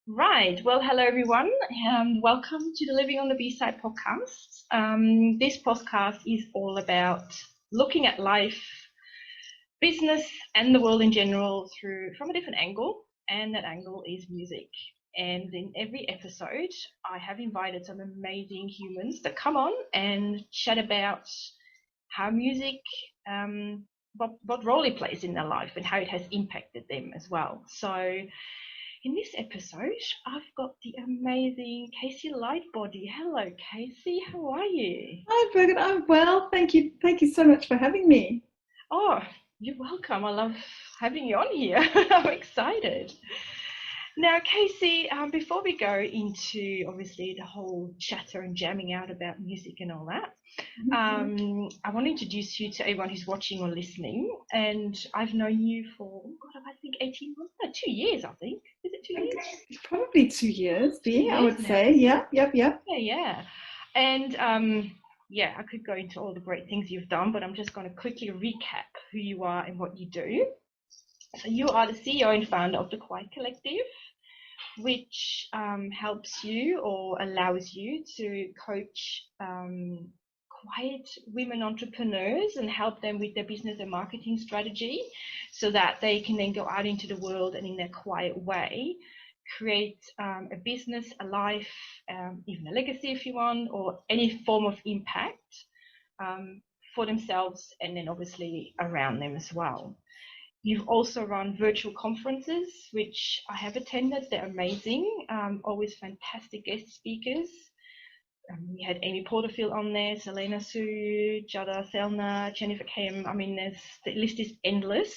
Right. Well, hello everyone. Welcome to the Living on the B-Side podcast. This podcast is all about looking at life, business, and the world in general from a different angle, and that angle is music. And in every episode, I have invited some amazing humans that come on and chat about how music, what role it plays in their life, and how it has impacted them as well. So in this episode, I've got the amazing Casey Lightbody. Hello, Casey. How are you? Hi, Birgit. I'm well. Thank you. Thank you so much for having me. Oh, you're welcome. I love having you on here. I'm excited. Now, Casey, before we go into obviously the whole chatter and jamming out about music and all that, I want to introduce you to everyone who's watching or listening. And I've known you for, God, I think 18 months, no, 2 years, I think. Is it 2 years? Probably 2 years, Two B, I years would now. say. Yeah, yep, yep. Yeah, yeah. And yeah, I could go into all the great things you've done, but I'm just going to quickly recap who you are and what you do. So you are the CEO and founder of the Quiet Collective, which helps you or allows you to coach quiet women entrepreneurs and help them with their business and marketing strategy so that they can then go out into the world and in their quiet way create a business, a life, even a legacy if you want, or any form of impact um, for themselves and then obviously around them as well. You've also run virtual conferences, which I have attended. They're amazing, always fantastic guest speakers. We had Amy Porterfield on there, Selena Sue, Jada Selna, Jennifer Kim. I mean, the list is endless.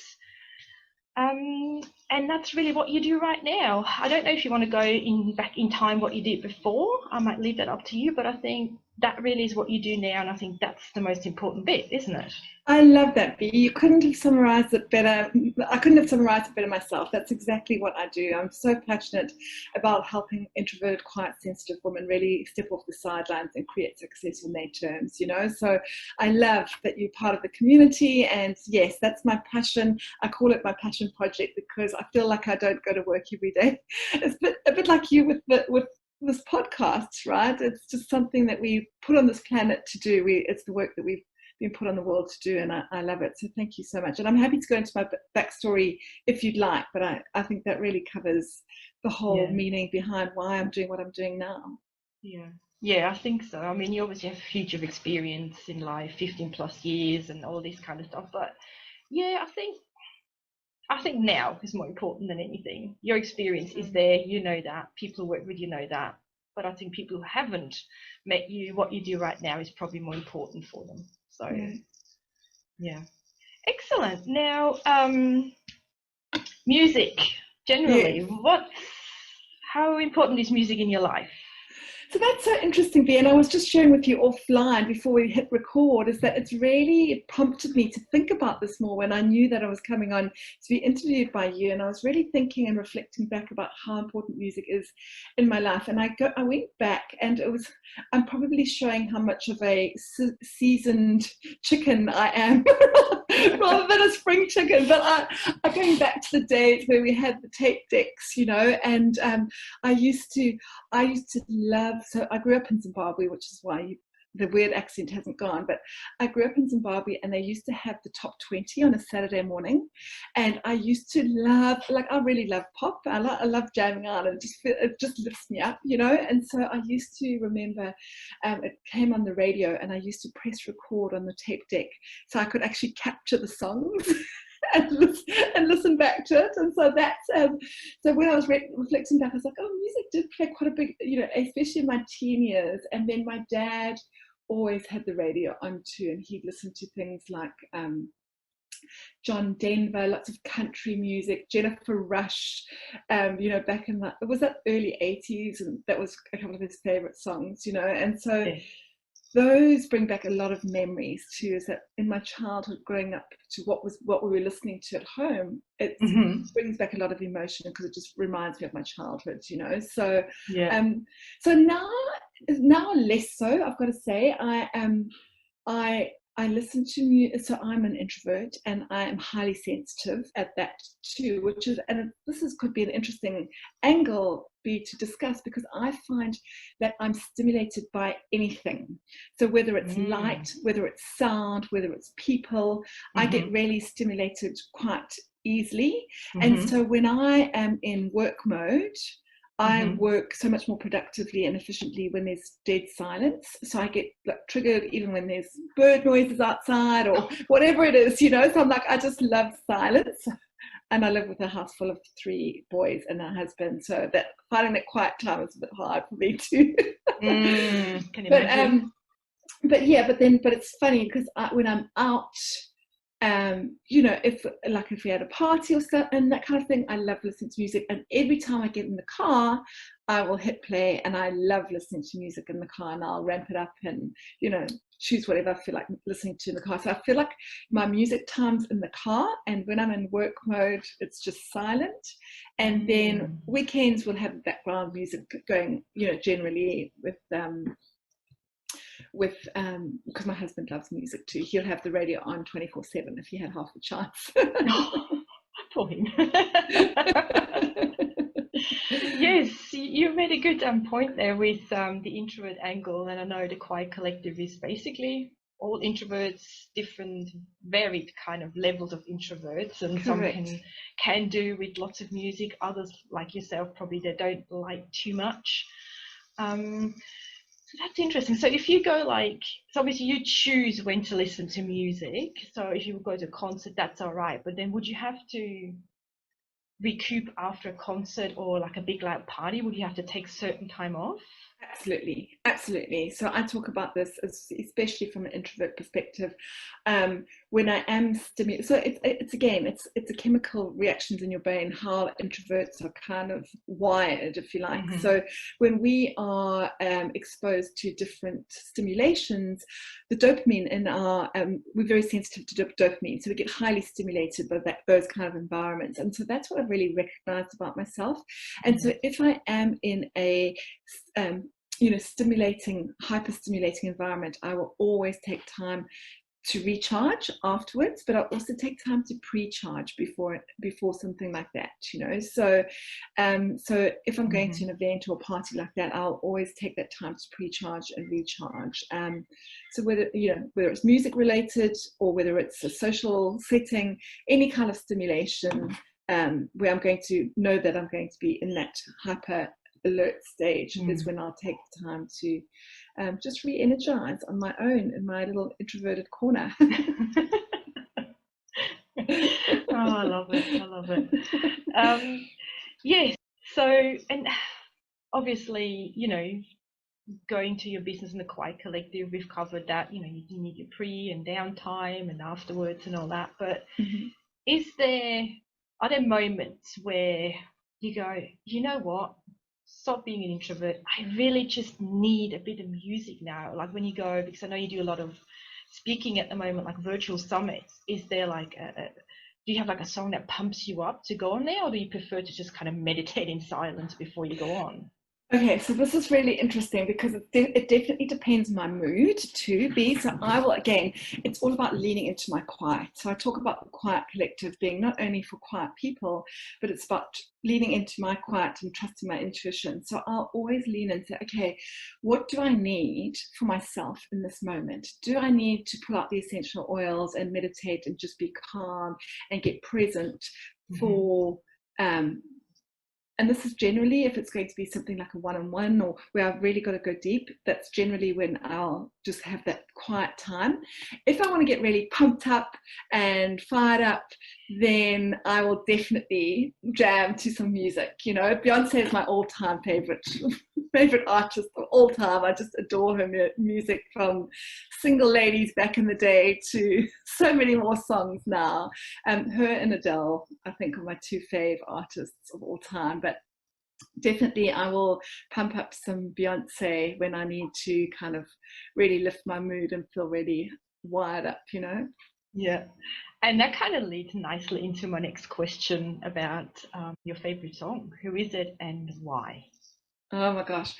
And that's really what you do right now. I don't know if you want to go back in time what you did before. I might leave that up to you, but I think that really is what you do now, and I think that's the most important bit, isn't it? I love that, B. You couldn't have summarized it better. I couldn't have summarized it better myself. That's exactly what I do. I'm so passionate about helping introverted, quiet, sensitive women really step off the sidelines and create success on their terms, you know? So I love that you're part of the community. And yes, that's my passion. I call it my passion project because I feel like I don't go to work every day. It's a bit like you with this podcast, right? It's just something that we put on this planet to do. It's the work that we've been put on the world to do, and I love it. So thank you so much. And I'm happy to go into my backstory if you'd like, but I think that really covers the whole Yeah. meaning behind why I'm doing what I'm doing now. Yeah. Yeah, I think so. I mean, you obviously have huge of experience in life, 15 plus years and all this kind of stuff. But yeah, I think now is more important than anything. Your experience is there, you know that. People who work with you know that. But I think people who haven't met you, what you do right now is probably more important for them. So Yeah. yeah. Excellent. Now, music generally. Yes. How important is music in your life? So that's so interesting, V. And I was just sharing with you offline before we hit record, is that it prompted me to think about this more when I knew that I was coming on to be interviewed by you. And I was really thinking and reflecting back about how important music is in my life. And I went back and I'm probably showing how much of a seasoned chicken I am rather than a spring chicken. But I'm going back to the days where we had the tape decks, you know, and I used to I used to love, so I grew up in Zimbabwe, which is why the weird accent hasn't gone, but I grew up in Zimbabwe and they used to have the top 20 on a Saturday morning. And I used to love, like, I really love pop. I love jamming out and it just lifts me up, you know? And so I used to remember it came on the radio and I used to press record on the tape deck so I could actually capture the songs. And listen back to it. And so that's so when I was reflecting back, I was like, oh, music did play quite a big, you know, especially in my teen years. And then my dad always had the radio on too, and he'd listen to things like John Denver, lots of country music, Jennifer Rush, you know, back in it was that early 80s, and that was a couple of his favorite songs, you know. And so Yeah. those bring back a lot of memories too, is that in my childhood growing up to what we were listening to at home, it Mm-hmm. brings back a lot of emotion because it just reminds me of my childhood, you know. So Yeah. so now less so, I've got to say. I listen to music, so I'm an introvert and I am highly sensitive at that too, which is, and this is could be an interesting angle be to discuss, because I find that I'm stimulated by anything. So whether it's light, whether it's sound, whether it's people, I get really stimulated quite easily. And so when I am in work mode, I work so much more productively and efficiently when there's dead silence. So I get like triggered even when there's bird noises outside or whatever it is, you know. So I'm like, I just love silence. And I live with a house full of 3 boys and a husband, so that finding that quiet time is a bit hard for me too. Can imagine. But it's funny because when I'm out, you know, if we had a party or stuff and that kind of thing, I love listening to music. And every time I get in the car, I will hit play, and I love listening to music in the car, and I'll ramp it up and, you know, choose whatever I feel like listening to in the car. So I feel like my music time's in the car, and when I'm in work mode, it's just silent. And then weekends will have background music going, you know, generally because my husband loves music too. He'll have the radio on 24/7 if he had half a chance. For him. Yes, you made a good point there with the introvert angle, and I know the Quiet Collective is basically all introverts, different varied kind of levels of introverts, and Correct. some can do with lots of music, others like yourself probably they don't like too much. So that's interesting. So if you go so obviously you choose when to listen to music. So if you go to a concert, that's all right. But then would you have to recoup after a concert or like a big loud party? Would you have to take certain time off? Absolutely. So I talk about this especially from an introvert perspective. When I am stimulated, so it's a chemical reactions in your brain, how introverts are kind of wired, if you like. So when we are exposed to different stimulations, the dopamine in our we're very sensitive to dopamine, so we get highly stimulated by those kind of environments. And so that's what I've really recognized about myself. And so if I am in a hyper stimulating environment, I will always take time to recharge afterwards, but I also take time to pre-charge before something like that, you know. So if I'm going to an event or a party like that, I'll always take that time to pre-charge and recharge. So whether it's music related or whether it's a social setting, any kind of stimulation where I'm going to know that I'm going to be in that hyper alert stage is when I'll take the time to just re-energize on my own in my little introverted corner. I love it. Yes, so, and obviously, you know, going to your business in the Quiet Collective, we've covered that, you know, you need your pre and downtime and afterwards and all that, but are there moments where you go, you know what, stop being an introvert, I really just need a bit of music now? Like when you go, because I know you do a lot of speaking at the moment, like virtual summits, is there like do you have like a song that pumps you up to go on there, or do you prefer to just kind of meditate in silence before you go on? Okay, so this is really interesting because it definitely depends on my mood too, B. So I will, again, it's all about leaning into my quiet. So I talk about the Quiet Collective being not only for quiet people, but it's about leaning into my quiet and trusting my intuition. So I'll always lean and say, okay, what do I need for myself in this moment? Do I need to pull out the essential oils and meditate and just be calm and get present for and this is generally, if it's going to be something like a one-on-one or where I've really got to go deep, that's generally when I'll just have that quiet time. If I want to get really pumped up and fired up, then I will definitely jam to some music. You know, Beyonce is my all-time favorite artist of all time. I just adore her music, from Single Ladies back in the day to so many more songs now. Her and Adele, I think, are my 2 fave artists of all time. But definitely I will pump up some Beyonce when I need to kind of really lift my mood and feel really wired up, you know. Yeah, and that kind of leads nicely into my next question about your favorite song. Who is it and why? Oh my gosh.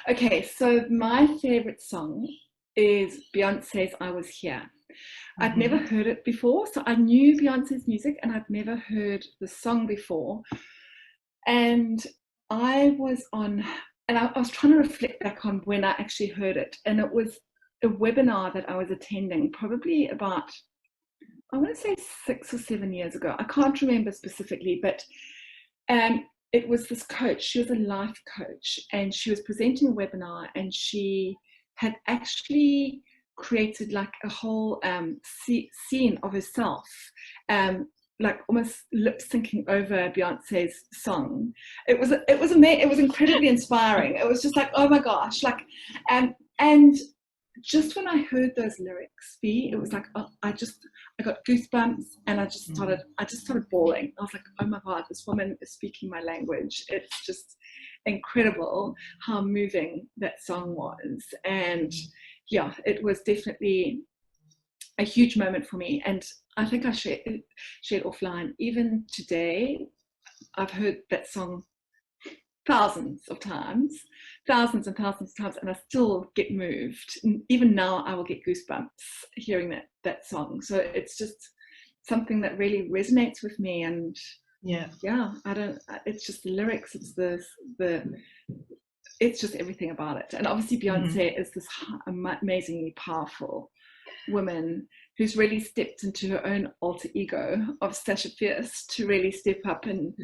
Okay, so my favorite song is Beyonce's I Was Here. I'd never heard it before, so I knew Beyonce's music and I'd never heard the song before. And I was on, and I was trying to reflect back on when I actually heard it, and it was a webinar that I was attending probably about, I want to say 6 or 7 years ago. I can't remember specifically, but it was this coach. She was a life coach, and she was presenting a webinar, and she had actually created like a whole scene of herself, like almost lip syncing over Beyonce's song. It was incredibly inspiring. It was just like, oh my gosh, like, and just when I heard those lyrics, it was like, oh, I got goosebumps, and I just started bawling. I was like, oh my God, this woman is speaking my language. It's just incredible how moving that song was. And yeah, it was definitely a huge moment for me. And I think I shared offline, even today, I've heard that song thousands and thousands of times, and I still get moved. And even now I will get goosebumps hearing that song. So it's just something that really resonates with me. And it's just the lyrics, it's it's just everything about it. And obviously Beyonce is this amazingly powerful woman who's really stepped into her own alter ego of Sasha Fierce to really step up and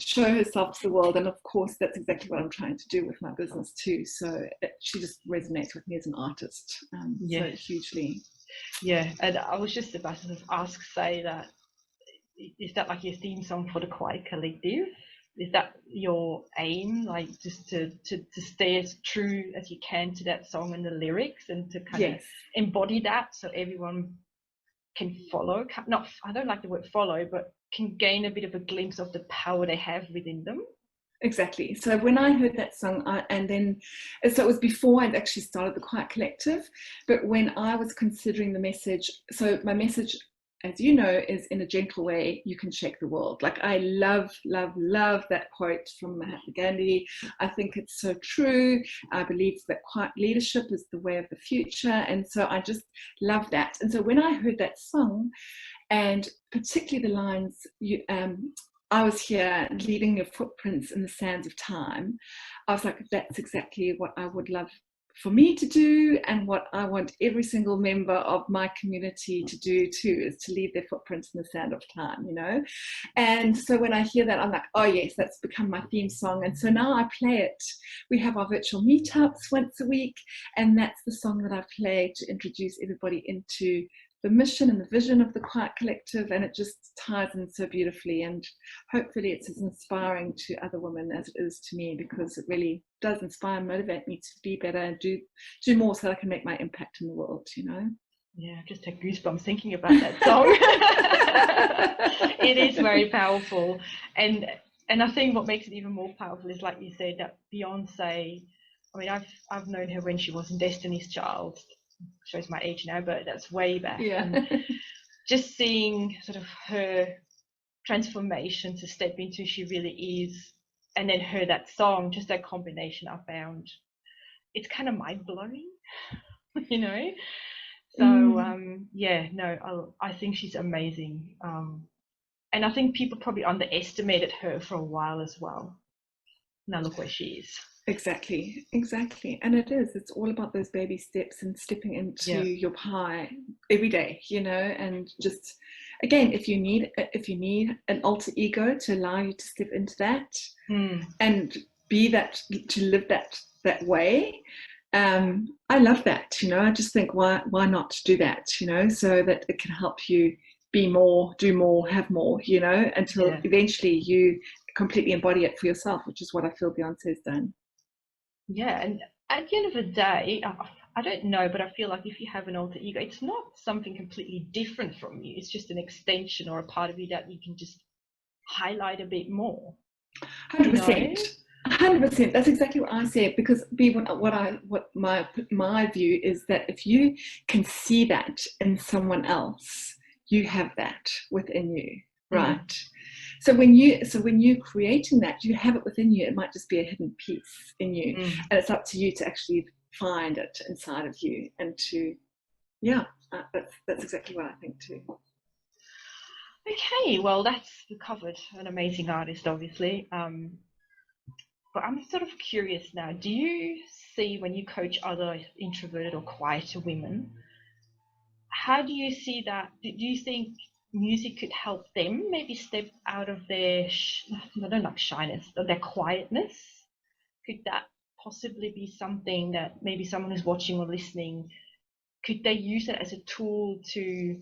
show herself to the world. And of course that's exactly what I'm trying to do with my business too. So she just resonates with me as an artist, so hugely. And I was just about to say that, is that like your theme song for the Quiet Collective? Is that your aim, like just to stay as true as you can to that song and the lyrics, and to kind of embody that so everyone can follow? Not, I don't like the word follow, but can gain a bit of a glimpse of the power they have within them. Exactly. So when I heard that song, so it was before I'd actually started the Quiet Collective, but when I was considering the message, so my message, as you know, is in a gentle way, you can shake the world. Like, I love, love, love that quote from Mahatma Gandhi. I think it's so true. I believe that quiet leadership is the way of the future. And so I just love that. And so when I heard that song, and particularly the lines, I was here leaving your footprints in the sands of time, I was like, that's exactly what I would love for me to do, and what I want every single member of my community to do too, is to leave their footprints in the sand of time, And so when I hear that, I'm like, oh yes, that's become my theme song. And so now I play it. We have our virtual meetups once a week, and that's the song that I play to introduce everybody into the mission and the vision of the Quiet Collective, and it just ties in so beautifully. And hopefully it's as inspiring to other women as it is to me, because it really does inspire and motivate me to be better and do more so that I can make my impact in the world, Yeah, I just had goosebumps thinking about that song. It is very powerful, and I think what makes it even more powerful is, like you said, that Beyonce, I mean, I've known her when she was in Destiny's Child. Shows my age now, but that's way back. And just seeing sort of her transformation to step into who she really is, and then her that song, just that combination, I found it's kind of mind-blowing. So I think she's amazing, and I think people probably underestimated her for a while as well. Now look where she is. Exactly. And it's all about those baby steps and stepping into your pie every day, and just, again, if you need an alter ego to allow you to step into that and be that, to live that way, I love that. I just think, why not do that, so that it can help you be more, do more, have more, until eventually you completely embody it for yourself, which is what I feel Beyonce's done. Yeah, and at the end of the day, I don't know, but I feel like if you have an alter ego, it's not something completely different from you. It's just an extension or a part of you that you can just highlight a bit more. 100%. 100%. That's exactly what I said. Because what my view is that if you can see that in someone else, you have that within you, right? So when you're creating that, you have it within you. It might just be a hidden piece in you, and it's up to you to actually find it inside of you, and to, that's exactly what I think too. Okay, well, we covered an amazing artist, obviously. but I'm sort of curious now. Do you see, when you coach other introverted or quieter women, how do you see that? Do you think music could help them maybe step out of their, I don't like shyness, or their quietness? Could that possibly be something that maybe someone who's watching or listening, could they use it as a tool to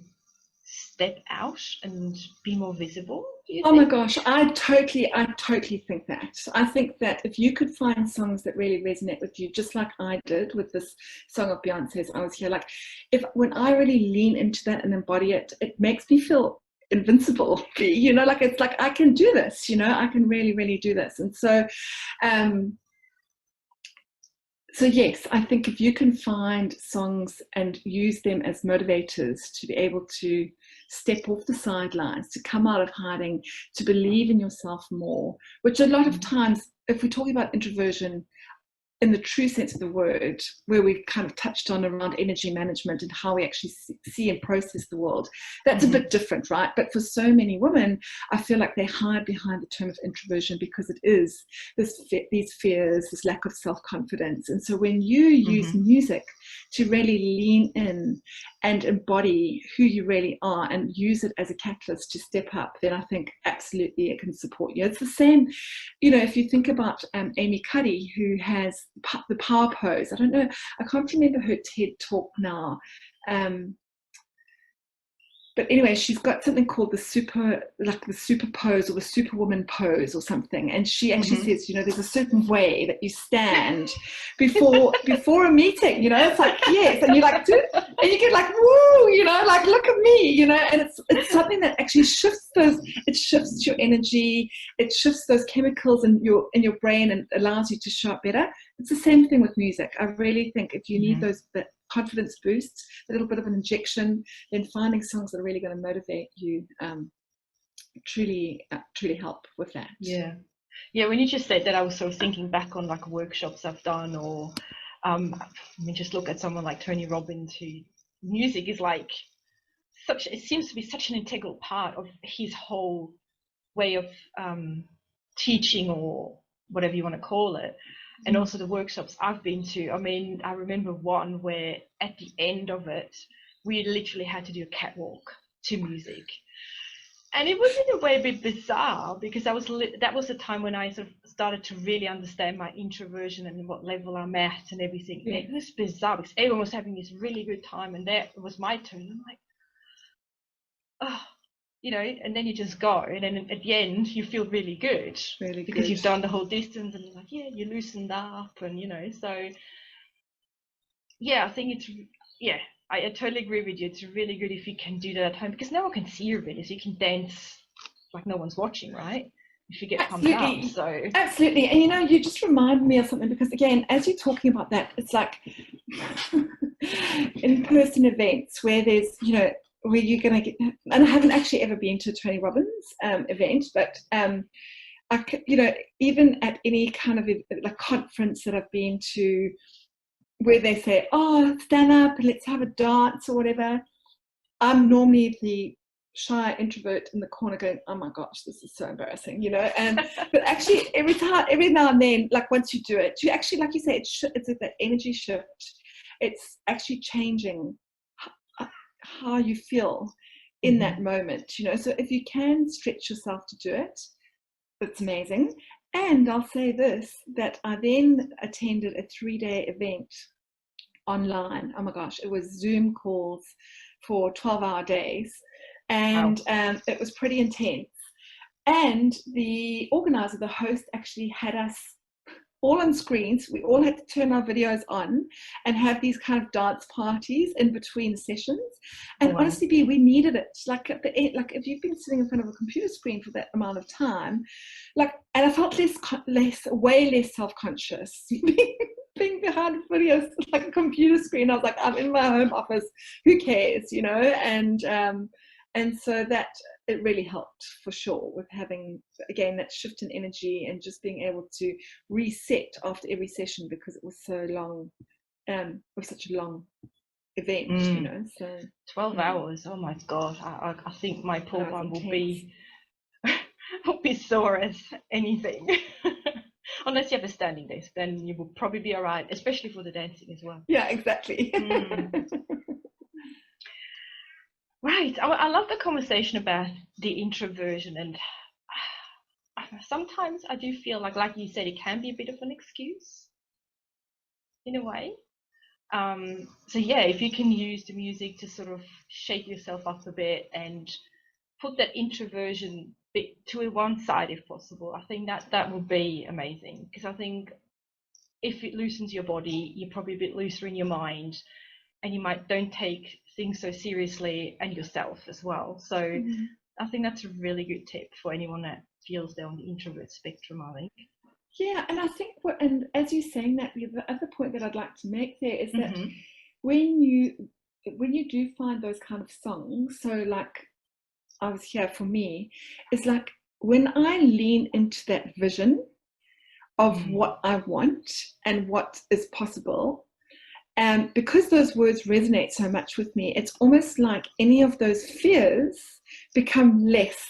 step out and be more visible, do you Oh my think? gosh, I totally think that. I think that if you could find songs that really resonate with you, just like I did with this song of Beyonce's, I Was Here, like when I really lean into that and embody it, it makes me feel invincible, you know, like it's like I can do this, you know, I can really, really do this. And um, so yes, I think if you can find songs and use them as motivators to be able to step off the sidelines, to come out of hiding, to believe in yourself more, which a lot of times, if we're talking about introversion, in the true sense of the word, where we've kind of touched on around energy management and how we actually see and process the world, that's a bit different, right? But for so many women, I feel like they hide behind the term of introversion because it is these fears, this lack of self-confidence. And so when you use music to really lean in and embody who you really are and use it as a catalyst to step up, then I think absolutely it can support you. It's the same, you know, if you think about Amy Cuddy, who has the power pose. I don't know, I can't remember her TED talk now. But anyway, she's got something called the super pose or the superwoman pose or something. And she actually says, you know, there's a certain way that you stand before a meeting, you know, it's like, yes. And you're like, dude, and you get like, woo, you know, like, look at me, you know, and it's something that actually shifts your energy. It shifts those chemicals in your brain and allows you to show up better. It's the same thing with music. I really think if you need that confidence boosts, a little bit of an injection, then finding songs that are really going to motivate you truly help with that. Yeah. When you just said that, I was sort of thinking back on like workshops I've done, or I mean, just look at someone like Tony Robbins, who music is like it seems to be such an integral part of his whole way of teaching, or whatever you want to call it. And also the workshops I've been to, I mean, I remember one where at the end of it, we literally had to do a catwalk to music. And it was in a way a bit bizarre, because that was the time when I sort of started to really understand my introversion and what level I'm at and everything. Yeah. It was bizarre because everyone was having this really good time, and there was my turn. I'm like, oh, you know, and then you just go, and then at the end you feel really good, because you've done the whole distance, and you're like, yeah, you loosened up, and you know, so yeah, I think it's I totally agree with you. It's really good if you can do that at home, because no one can see you really, so you can dance like no one's watching, right? If you get pumped up. So absolutely. And you know, you just remind me of something, because again, as you're talking about that, it's like in-person events where there's, you know, where you're going to get, and I haven't actually ever been to a Tony Robbins event, but you know, even at any kind of like conference that I've been to, where they say, oh, stand up and let's have a dance or whatever, I'm normally the shy introvert in the corner going, oh my gosh, this is so embarrassing, you know. And but actually every now and then, like once you do it, you actually, like you say, it's that energy shift. It's actually changing how you feel in that moment, you know. So if you can stretch yourself to do it, that's amazing. And I'll say this, that I then attended a 3-day event online. Oh my gosh, it was Zoom calls for 12-hour days, and it was pretty intense. And the organizer, the host, actually had us all on screens. We all had to turn our videos on and have these kind of dance parties in between sessions. And honestly, we needed it. Like at the end, like if you've been sitting in front of a computer screen for that amount of time, like, and I felt way less self-conscious being behind videos like a computer screen. I was like, I'm in my home office, who cares, you know? And so that it really helped for sure, with having, again, that shift in energy and just being able to reset after every session, because it was so long. It was such a long event, you know. So 12 hours. Oh my god! I think my poor one will be sore as anything. Unless you have a standing desk, then you will probably be all right, especially for the dancing as well. Yeah, exactly. Right. I love the conversation about the introversion, and sometimes I do feel like you said, it can be a bit of an excuse in a way. So yeah, if you can use the music to sort of shake yourself up a bit and put that introversion bit to one side if possible, I think that would be amazing, because I think if it loosens your body, you're probably a bit looser in your mind, and you might don't take things so seriously, and yourself as well. So I think that's a really good tip for anyone that feels they're on the introvert spectrum, I think. Yeah, and I think and as you're saying that, the other point that I'd like to make there is that when you do find those kind of songs, so like I was here for me, it's like when I lean into that vision of what I want and what is possible, and because those words resonate so much with me, it's almost like any of those fears become less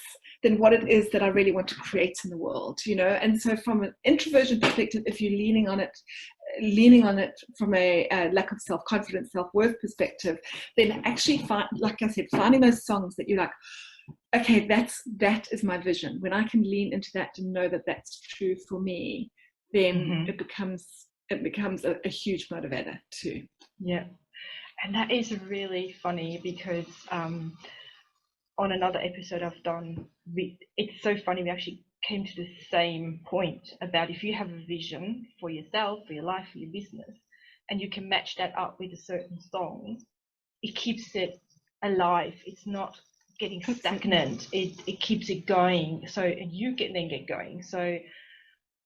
than what it is that I really want to create in the world, you know. And so from an introversion perspective, if you're leaning on it from a lack of self-confidence, self-worth perspective, then actually like I said, finding those songs that you're like, okay, that is my vision. When I can lean into that to know that that's true for me, then it becomes a huge motivator too. Yeah, and that is really funny, because on another episode I've done, it's so funny, we actually came to the same point about if you have a vision for yourself, for your life, for your business, and you can match that up with a certain song, it keeps it alive. It's not getting stagnant. It keeps it going. So, and you then get going. So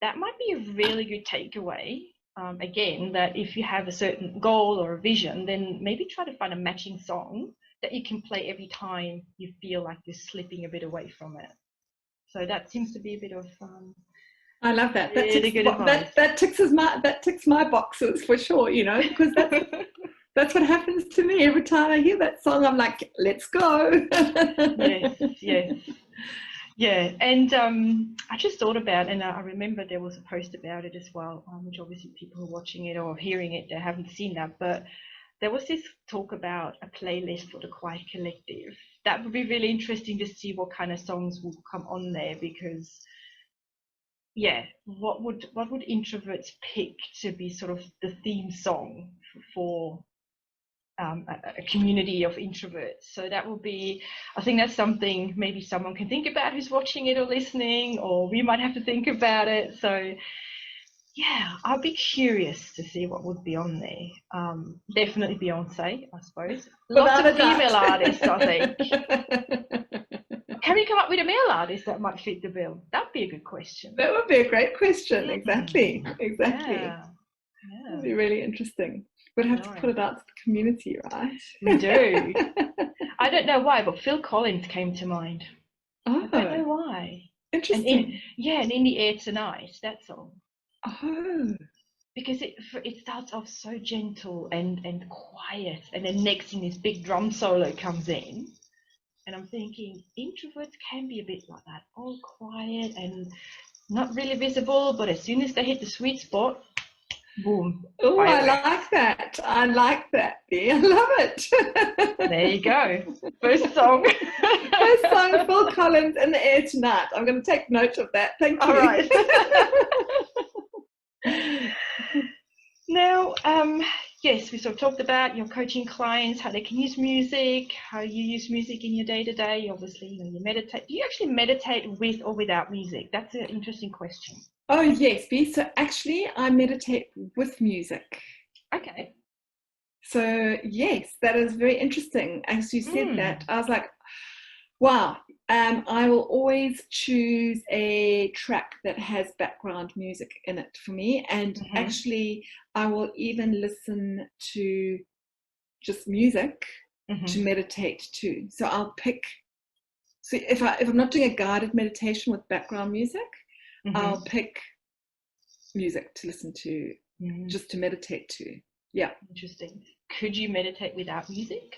that might be a really good takeaway. Again, that if you have a certain goal or a vision, then maybe try to find a matching song that you can play every time you feel like you're slipping a bit away from it. So that seems to be a bit of I love that. Really good advice. That ticks my boxes for sure, you know, because that's what happens to me every time I hear that song. I'm like, let's go. Yes. Yeah, and I just thought about, and I remember there was a post about it as well, which obviously people who are watching it or hearing it, they haven't seen that, but there was this talk about a playlist for the Quiet Collective. That would be really interesting to see what kind of songs will come on there, because yeah, what would introverts pick to be sort of the theme song for a community of introverts? So that will be, I think that's something maybe someone can think about who's watching it or listening, or we might have to think about it. So yeah, I'll be curious to see what would be on there. Definitely Beyonce, I suppose. Lots of female artists, I think. Can we come up with a male artist that might fit the bill? That'd be a good question. That would be a great question. Exactly. Yeah. That'd be really interesting. We'd have to put it out to the community, right? We do. I don't know why, but Phil Collins came to mind. Oh, I don't know why. Interesting. And In the Air Tonight, that song. Oh. Because it starts off so gentle and quiet, and then next thing this big drum solo comes in, and I'm thinking introverts can be a bit like that, all quiet and not really visible, but as soon as they hit the sweet spot, boom. Oh, I like that. I like that. I love it. There you go. First song. First song, Phil Collins, In the Air Tonight. I'm going to take note of that. Thank you. All right. Now, yes, we sort of talked about your coaching clients, how they can use music, how you use music in your day-to-day. Obviously, you meditate. Do you actually meditate with or without music? That's an interesting question. Oh, yes, B. So actually, I meditate with music. Okay. So, yes, that is very interesting. As you said that, I was like, wow, I will always choose a track that has background music in it for me. And actually, I will even listen to just music to meditate too. So I'll pick, so if I'm not doing a guided meditation with background music, I'll pick music to listen to, just to meditate to. Yeah. Interesting. Could you meditate without music?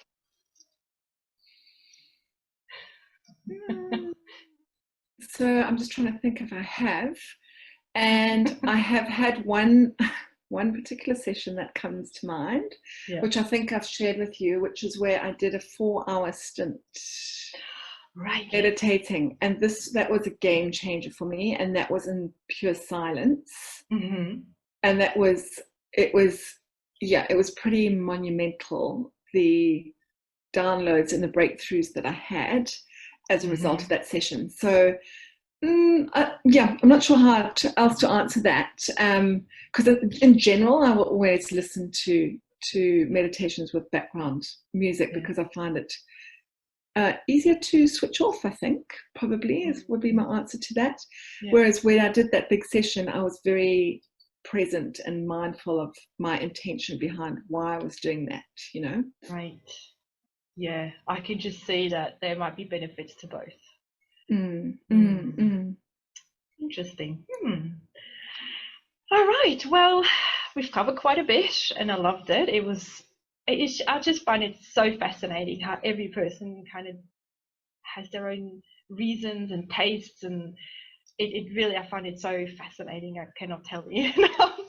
So I'm just trying to think if I have. And I have had one particular session that comes to mind, Yeah. which I think I've shared with you, which is where I did a 4-hour stint Right. meditating, and that was a game changer for me, and that was in pure silence. Mm-hmm. And it was pretty monumental, the downloads and the breakthroughs that I had as a result of that session. So I'm not sure how else to answer that, because in general I will always listen to meditations with background music, because I find it easier to switch off, I think, probably would be my answer to that. Yeah. Whereas when I did that big session, I was very present and mindful of my intention behind why I was doing that, Right. Yeah, I can just see that there might be benefits to both. Interesting. All right, well, we've covered quite a bit and I loved it. I just find it so fascinating how every person kind of has their own reasons and tastes, and it really, I find it so fascinating. I cannot tell you enough.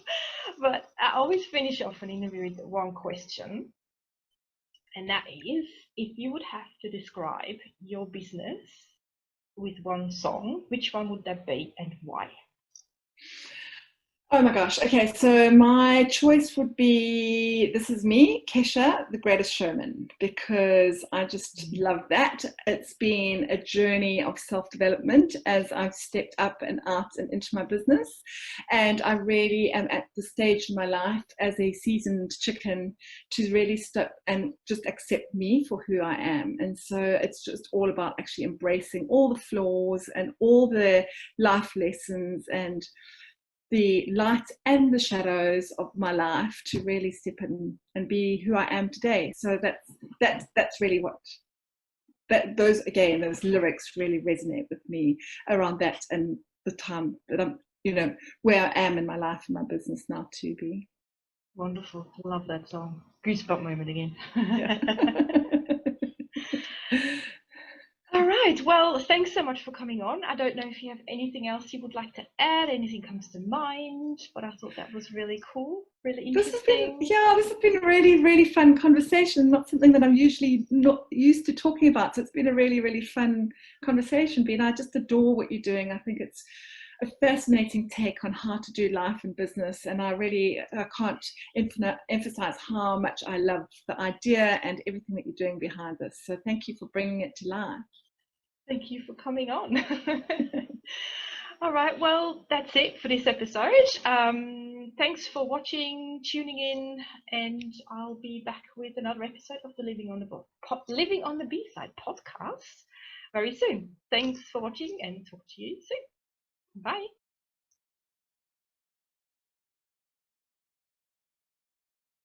But I always finish off an interview with one question, and that is, if you would have to describe your business with one song, which one would that be and why? Oh my gosh. Okay, so my choice would be This Is Me, Kesha, The Greatest Showman, because I just love that. It's been a journey of self-development as I've stepped up and out and into my business. And I really am at the stage in my life as a seasoned chicken to really stop and just accept me for who I am. And so it's just all about actually embracing all the flaws and all the life lessons and the light and the shadows of my life to really step in and be who I am today. So that's really what those lyrics really resonate with me around that and the time that I'm, where I am in my life and my business now to be. Wonderful. Love that song. Goosebump moment again. All right. Well, thanks so much for coming on. I don't know if you have anything else you would like to add, anything comes to mind, but I thought that was really cool, really interesting. This has been a really, really fun conversation, not something that I'm usually not used to talking about. So it's been a really, really fun conversation, Ben. I just adore what you're doing. I think it's a fascinating take on how to do life and business, and I can't emphasize how much I love the idea and everything that you're doing behind this. So thank you for bringing it to life. Thank you for coming on. All right, well, that's it for this episode. Thanks for watching, tuning in, and I'll be back with another episode of the Living on the B-Side podcast very soon. Thanks for watching and talk to you soon. Bye.